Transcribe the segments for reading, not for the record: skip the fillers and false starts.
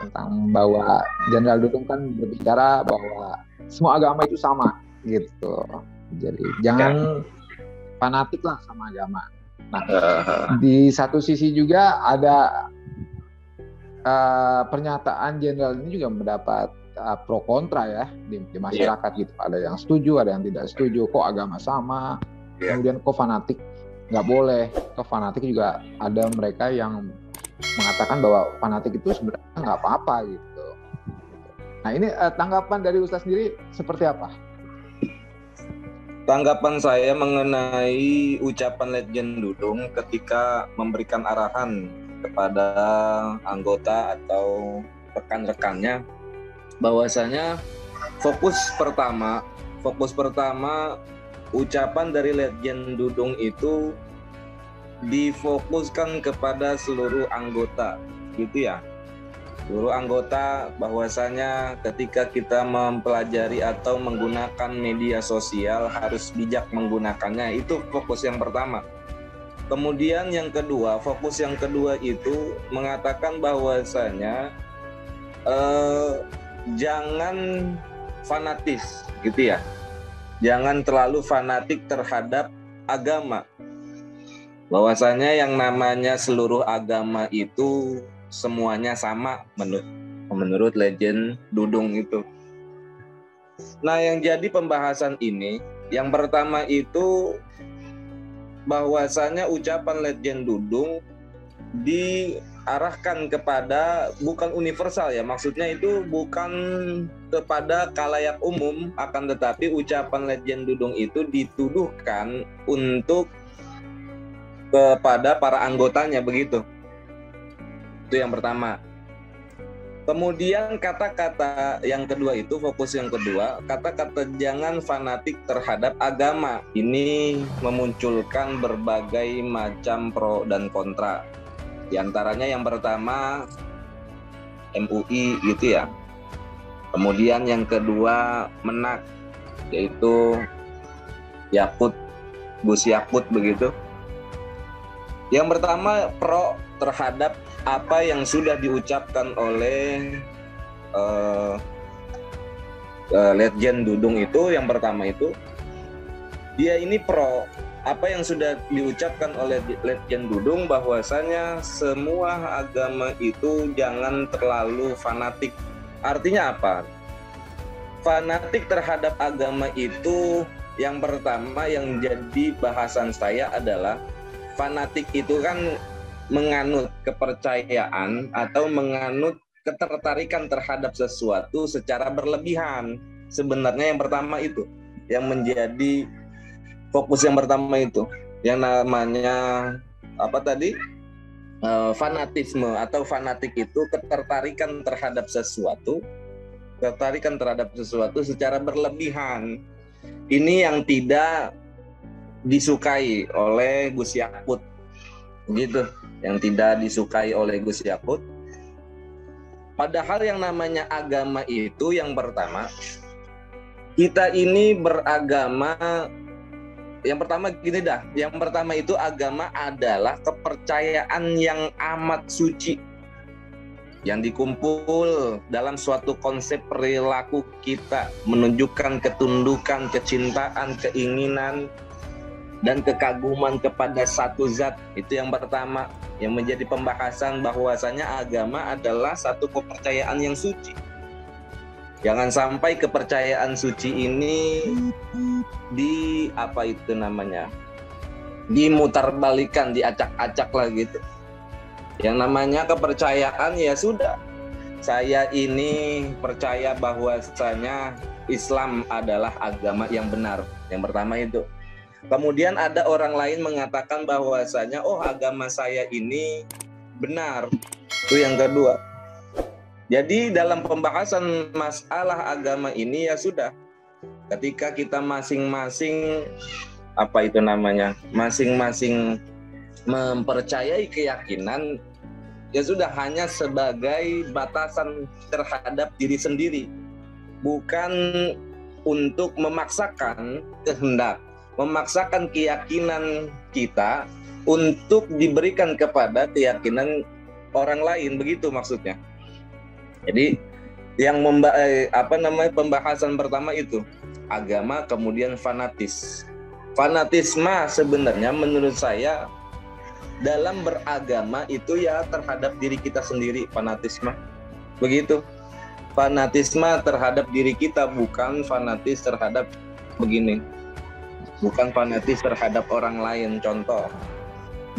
tentang bahwa Jenderal Dudung kan berbicara bahwa semua agama itu sama gitu. Jadi jangan fanatik lah sama agama. Nah, di satu sisi juga ada pernyataan Jenderal ini juga mendapat pro kontra ya di masyarakat gitu. Ada yang setuju, ada yang tidak setuju. Kok agama sama? Kemudian kok fanatik nggak boleh? Kok fanatik juga ada mereka yang mengatakan bahwa fanatik itu sebenarnya nggak apa-apa gitu. Nah ini tanggapan dari Ustaz sendiri seperti apa? Tanggapan saya mengenai ucapan Letjen Dudung ketika memberikan arahan kepada anggota atau rekan-rekannya, bahwasanya fokus pertama ucapan dari Letjen Dudung itu difokuskan kepada seluruh anggota, gitu ya. Seluruh anggota, bahwasanya ketika kita mempelajari atau menggunakan media sosial harus bijak menggunakannya. Itu fokus yang pertama. Kemudian yang kedua, fokus yang kedua itu mengatakan bahwasanya jangan fanatis, gitu ya. Jangan terlalu fanatik terhadap agama. Bahwasanya yang namanya seluruh agama itu semuanya sama menurut Letjen Dudung itu. Nah, yang jadi pembahasan ini, yang pertama itu bahwasanya ucapan Letjen Dudung diarahkan kepada bukan universal ya, maksudnya itu bukan kepada khalayak umum, akan tetapi ucapan Letjen Dudung itu dituduhkan untuk kepada para anggotanya, begitu. Itu yang pertama. Kemudian kata-kata yang kedua itu, fokus yang kedua, kata-kata jangan fanatik terhadap agama. Ini memunculkan berbagai macam pro dan kontra. Di antaranya yang pertama MUI gitu ya. Kemudian yang kedua Menak, yaitu Yakut, Gus Yakut begitu. Yang pertama pro terhadap apa yang sudah diucapkan oleh Letjen Dudung itu. Yang pertama itu dia ini pro apa yang sudah diucapkan oleh Letjen Dudung, bahwasanya semua agama itu jangan terlalu fanatik. Artinya apa? Fanatik terhadap agama itu, yang pertama yang jadi bahasan saya adalah fanatik itu kan menganut kepercayaan atau menganut ketertarikan terhadap sesuatu secara berlebihan. Sebenarnya yang pertama itu yang menjadi fokus yang pertama itu, yang namanya apa tadi, fanatisme atau fanatik itu ketertarikan terhadap sesuatu secara berlebihan. Ini yang tidak disukai oleh Gus Yakut, gitu, yang tidak disukai oleh Gus Yakut. Padahal yang namanya agama itu, yang pertama, kita ini beragama, yang pertama gini dah, yang pertama itu agama adalah kepercayaan yang amat suci, yang dikumpul dalam suatu konsep perilaku kita, menunjukkan ketundukan, kecintaan, keinginan, dan kekaguman kepada satu zat. Itu yang pertama yang menjadi pembahasan, bahwasanya agama adalah satu kepercayaan yang suci. Jangan sampai kepercayaan suci ini dimutarbalikan, diacak-acak lah gitu. Yang namanya kepercayaan ya sudah, saya ini percaya bahwasanya Islam adalah agama yang benar. Yang pertama itu. Kemudian ada orang lain mengatakan bahwasanya agama saya ini benar. Itu yang kedua. Jadi dalam pembahasan masalah agama ini ya sudah, ketika kita masing-masing masing-masing mempercayai keyakinan, ya sudah, hanya sebagai batasan terhadap diri sendiri, bukan untuk memaksakan kehendak, memaksakan keyakinan kita untuk diberikan kepada keyakinan orang lain, begitu maksudnya. Jadi yang pembahasan pertama itu agama, kemudian fanatis. Fanatisme sebenarnya menurut saya dalam beragama itu ya terhadap diri kita sendiri, fanatisme. Begitu. Fanatisme terhadap diri kita, bukan fanatis terhadap begini. Bukan fanatis terhadap orang lain. Contoh,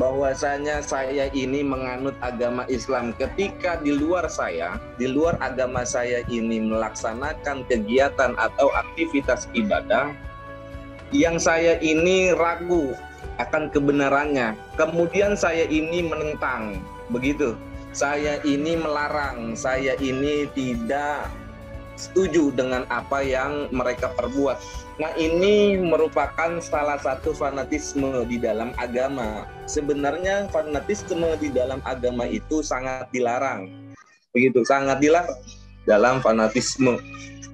bahwasanya saya ini menganut agama Islam, ketika di luar agama saya ini melaksanakan kegiatan atau aktivitas ibadah yang saya ini ragu akan kebenarannya, kemudian saya ini menentang, begitu. Saya ini melarang, saya ini tidak setuju dengan apa yang mereka perbuat. Nah, ini merupakan salah satu fanatisme di dalam agama. Sebenarnya fanatisme di dalam agama itu sangat dilarang. Begitu, sangat dilarang dalam fanatisme.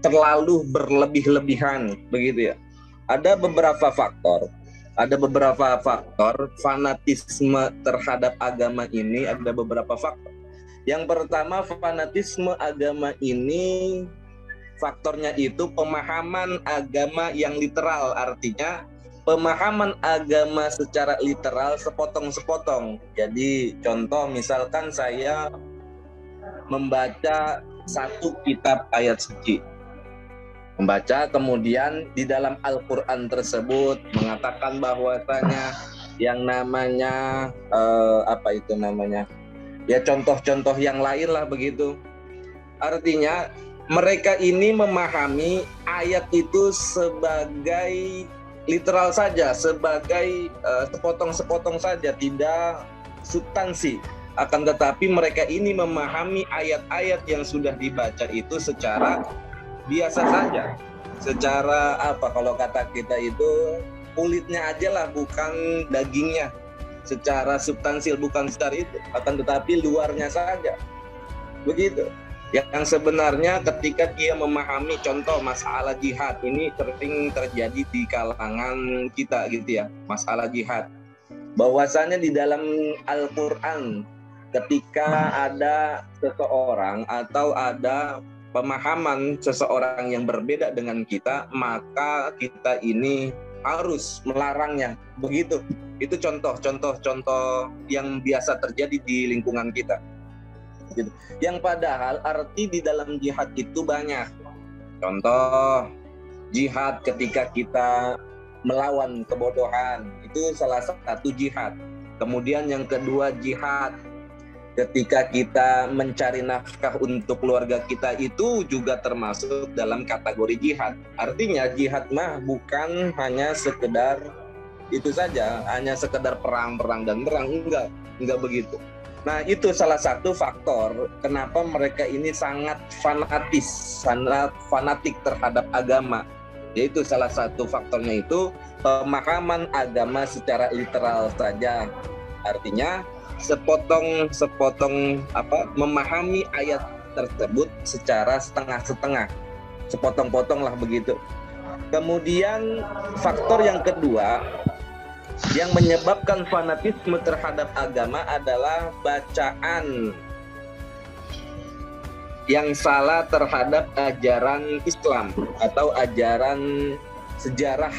Terlalu berlebih-lebihan, begitu ya. Ada beberapa faktor fanatisme terhadap agama ini, ada beberapa faktor. Yang pertama, fanatisme agama ini faktornya itu pemahaman agama yang literal, artinya pemahaman agama secara literal sepotong-sepotong. Jadi contoh, misalkan saya membaca satu kitab ayat suci, kemudian di dalam Al-Quran tersebut mengatakan bahwasanya yang namanya ya contoh-contoh yang lain lah, begitu. Artinya mereka ini memahami ayat itu sebagai literal saja, sebagai sepotong-sepotong saja, tidak substansi. Akan tetapi mereka ini memahami ayat-ayat yang sudah dibaca itu secara biasa saja, secara kalau kata kita itu kulitnya aja lah, bukan dagingnya, secara substansial, bukan secara itu, akan tetapi luarnya saja, begitu. Yang sebenarnya ketika dia memahami, contoh masalah jihad ini sering terjadi di kalangan kita, gitu ya, masalah jihad, bahwasanya di dalam Al-Quran ketika ada seseorang atau ada pemahaman seseorang yang berbeda dengan kita, maka kita ini harus melarangnya, begitu. Itu contoh yang biasa terjadi di lingkungan kita, gitu. Yang padahal arti di dalam jihad itu banyak. Contoh, jihad ketika kita melawan kebodohan, itu salah satu jihad. Kemudian yang kedua, jihad ketika kita mencari nafkah untuk keluarga kita, itu juga termasuk dalam kategori jihad. Artinya jihad mah bukan hanya sekedar itu saja, hanya sekedar perang dan perang, enggak begitu. Nah, itu salah satu faktor kenapa mereka ini sangat fanatik terhadap agama. Yaitu salah satu faktornya itu pemahaman agama secara literal saja. Artinya sepotong memahami ayat tersebut secara setengah-setengah, sepotong-potong lah, begitu. Kemudian faktor yang kedua yang menyebabkan fanatisme terhadap agama adalah bacaan yang salah terhadap ajaran Islam atau ajaran sejarah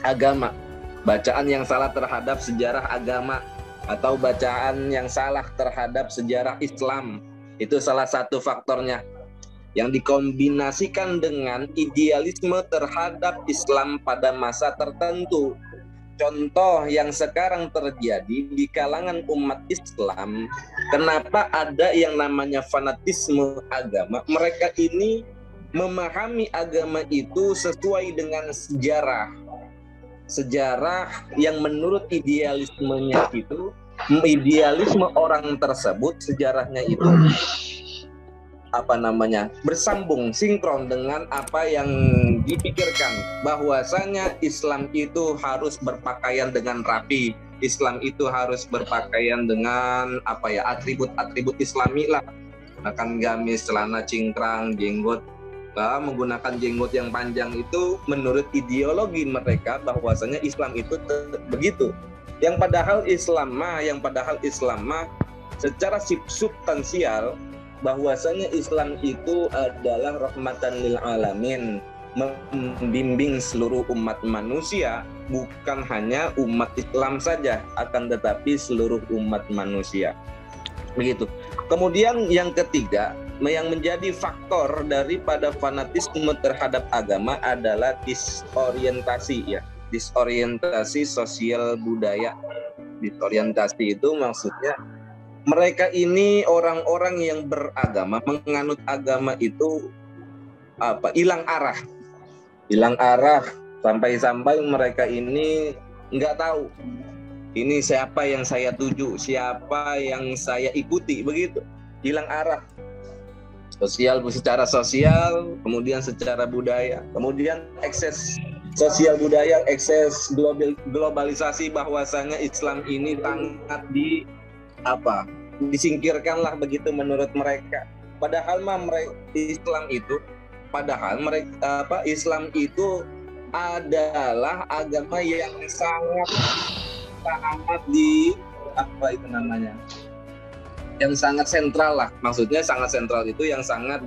agama. Bacaan yang salah terhadap sejarah agama atau bacaan yang salah terhadap sejarah Islam, itu salah satu faktornya yang dikombinasikan dengan idealisme terhadap Islam pada masa tertentu. Contoh yang sekarang terjadi di kalangan umat Islam, kenapa ada yang namanya fanatisme agama? Mereka ini memahami agama itu sesuai dengan sejarah yang menurut idealismenya itu, idealisme orang tersebut, sejarahnya itu bersambung, sinkron dengan apa yang dipikirkan, bahwasanya Islam itu harus berpakaian dengan rapi, Islam itu harus berpakaian dengan atribut-atribut Islami lah, akan gamis, celana cingkrang, jenggot, menggunakan jenggot yang panjang. Itu menurut ideologi mereka bahwasanya Islam itu begitu. Yang padahal Islam mah secara substansial bahwasanya Islam itu adalah rahmatan lil alamin, membimbing seluruh umat manusia, bukan hanya umat Islam saja, akan tetapi seluruh umat manusia. Begitu. Kemudian yang ketiga, yang menjadi faktor daripada fanatisme terhadap agama adalah disorientasi ya. Disorientasi sosial budaya. Disorientasi itu maksudnya mereka ini orang-orang yang beragama, menganut agama itu hilang arah. Hilang arah sampai-sampai mereka ini nggak tahu ini siapa yang saya tuju, siapa yang saya ikuti, begitu. Hilang arah. Secara sosial, kemudian secara budaya, kemudian ekses sosial budaya, ekses globalisasi, bahwasanya Islam ini sangat disingkirkanlah begitu menurut mereka. Padahal Islam itu adalah agama yang sangat amat yang sangat sentral lah, maksudnya sangat sentral itu yang sangat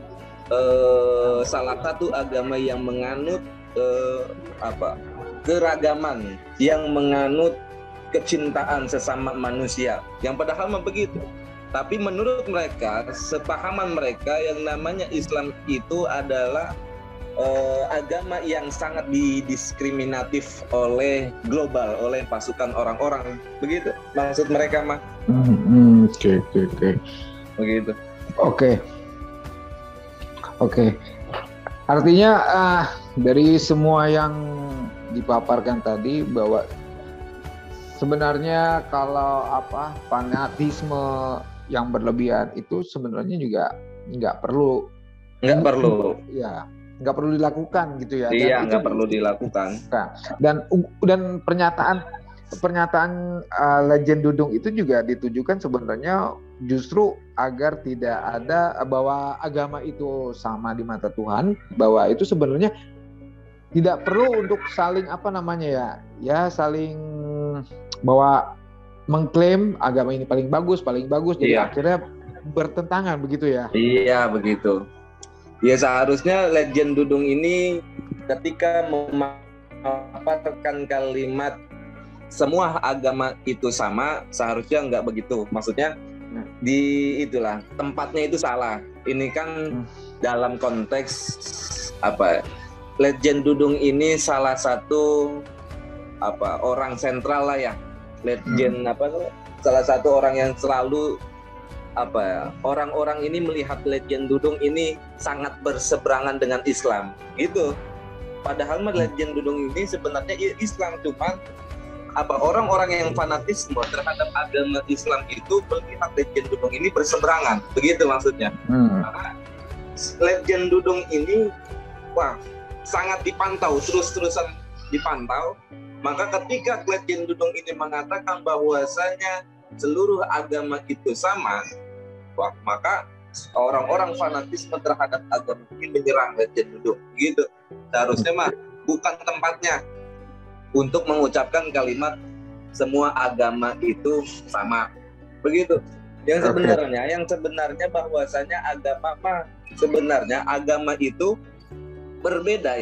salah satu agama yang menganut keragaman, yang menganut kecintaan sesama manusia, yang padahal begitu. Tapi menurut mereka, sepahaman mereka, yang namanya Islam itu adalah agama yang sangat didiskriminatif oleh global, oleh pasukan orang-orang, begitu maksud mereka mah. Oke. Begitu. Oke. Artinya dari semua yang dipaparkan tadi, bahwa sebenarnya kalau fanatisme yang berlebihan itu sebenarnya juga nggak perlu ya. Nggak perlu dilakukan gitu ya. Iya, nggak perlu dilakukan. Dan pernyataan Legend Dudung itu juga ditujukan sebenarnya justru agar tidak ada bahwa agama itu sama di mata Tuhan, bahwa itu sebenarnya tidak perlu untuk saling saling bahwa mengklaim agama ini paling bagus, jadi akhirnya bertentangan begitu ya. Iya, begitu. Ya, seharusnya Legend Dudung ini ketika memaparkan kalimat semua agama itu sama, seharusnya nggak begitu. Maksudnya tempatnya itu salah. Ini kan dalam konteks Legend Dudung ini salah satu orang sentral lah ya. Legend salah satu orang yang selalu orang-orang ini melihat Legend Dudung ini sangat berseberangan dengan Islam gitu. Padahal Legend Dudung ini sebenarnya Islam, cuman orang-orang yang fanatisme terhadap agama Islam itu melihat Legend Dudung ini berseberangan, begitu maksudnya. Karena Legend Dudung ini sangat dipantau, terus-terusan dipantau. Maka ketika Legend Dudung ini mengatakan bahwasanya seluruh agama itu sama, maka orang-orang fanatisme terhadap agama ini menyerang Legend Dudung gitu. Seharusnya bukan tempatnya untuk mengucapkan kalimat semua agama itu sama, begitu. Yang sebenarnya bahwasanya agama itu berbeda.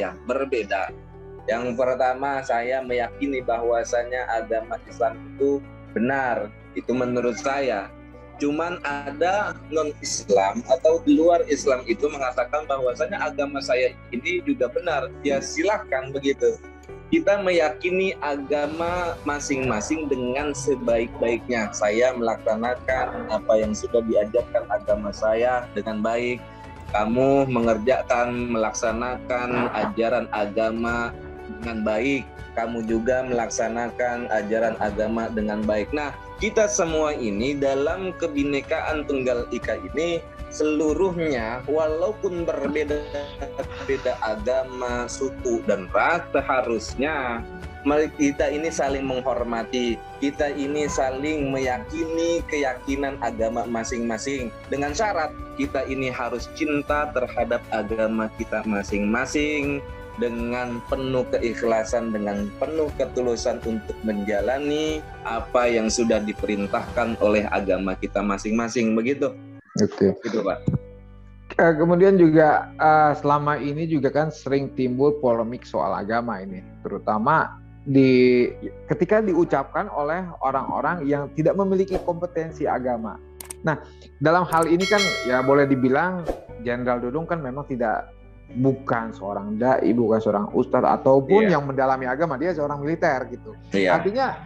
Yang pertama, saya meyakini bahwasanya agama Islam itu benar, itu menurut saya. Cuman ada non-Islam atau di luar Islam itu mengatakan bahwasanya agama saya ini juga benar. Ya silahkan begitu. Kita meyakini agama masing-masing dengan sebaik-baiknya. Saya melaksanakan apa yang sudah diajarkan agama saya dengan baik. Kamu melaksanakan ajaran agama dengan baik. Kamu juga melaksanakan ajaran agama dengan baik. Nah, kita semua ini dalam Kebinekaan Tunggal Ika ini seluruhnya walaupun berbeda agama, suku, dan ras, seharusnya kita ini saling menghormati, kita ini saling meyakini keyakinan agama masing-masing, dengan syarat kita ini harus cinta terhadap agama kita masing-masing, dengan penuh keikhlasan, dengan penuh ketulusan untuk menjalani apa yang sudah diperintahkan oleh agama kita masing-masing, begitu. Oke. Gitu, Pak. Kemudian juga selama ini juga kan sering timbul polemik soal agama ini, terutama ketika diucapkan oleh orang-orang yang tidak memiliki kompetensi agama. Nah, dalam hal ini kan ya boleh dibilang Jenderal Dudung kan memang bukan seorang dai, bukan seorang ustadz ataupun yang mendalami agama, dia seorang militer gitu. Artinya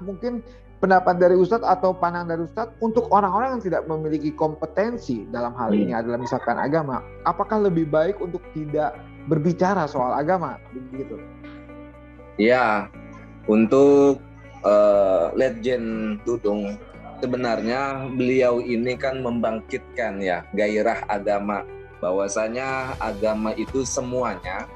mungkin pendapat dari Ustadz atau pandangan dari Ustadz untuk orang-orang yang tidak memiliki kompetensi dalam hal ini adalah misalkan agama, apakah lebih baik untuk tidak berbicara soal agama begitu? Ya, untuk Letjen Dudung sebenarnya beliau ini kan membangkitkan ya gairah agama, bahwasanya agama itu semuanya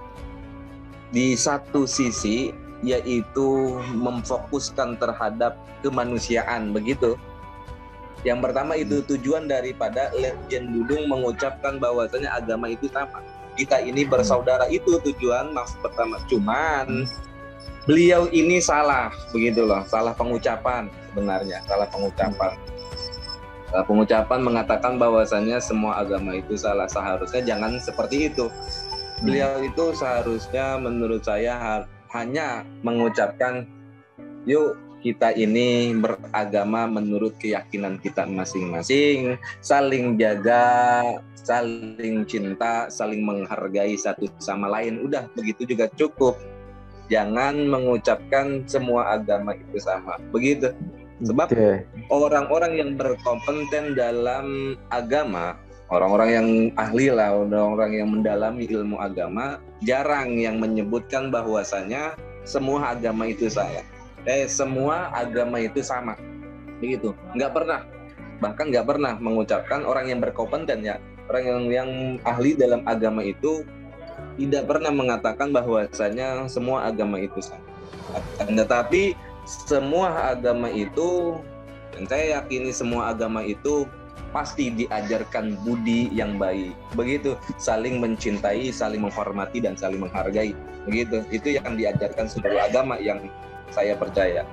di satu sisi yaitu memfokuskan terhadap kemanusiaan, begitu. Yang pertama itu tujuan daripada Letjen Dudung mengucapkan bahwasanya agama itu sama, kita ini bersaudara, itu tujuan maksud pertama. Cuman beliau ini salah, begitu loh, salah pengucapan sebenarnya, salah pengucapan mengatakan bahwasanya semua agama itu salah. Seharusnya jangan seperti itu. Beliau itu seharusnya menurut saya hanya mengucapkan, yuk kita ini beragama menurut keyakinan kita masing-masing, saling jaga, saling cinta, saling menghargai satu sama lain. Udah begitu juga cukup. Jangan mengucapkan semua agama itu sama, begitu. Sebab orang-orang yang berkompeten dalam agama, orang-orang yang ahli lah, orang-orang yang mendalami ilmu agama, jarang yang menyebutkan bahwasanya semua agama itu semua agama itu sama, begitu. Nggak pernah, bahkan nggak pernah mengucapkan orang yang berkompeten ya, orang yang ahli dalam agama itu tidak pernah mengatakan bahwasanya semua agama itu sama. Tetapi semua agama itu, dan saya yakini semua agama itu pasti diajarkan budi yang baik, begitu, saling mencintai, saling menghormati dan saling menghargai, begitu. Itu yang diajarkan seluruh agama yang saya percaya.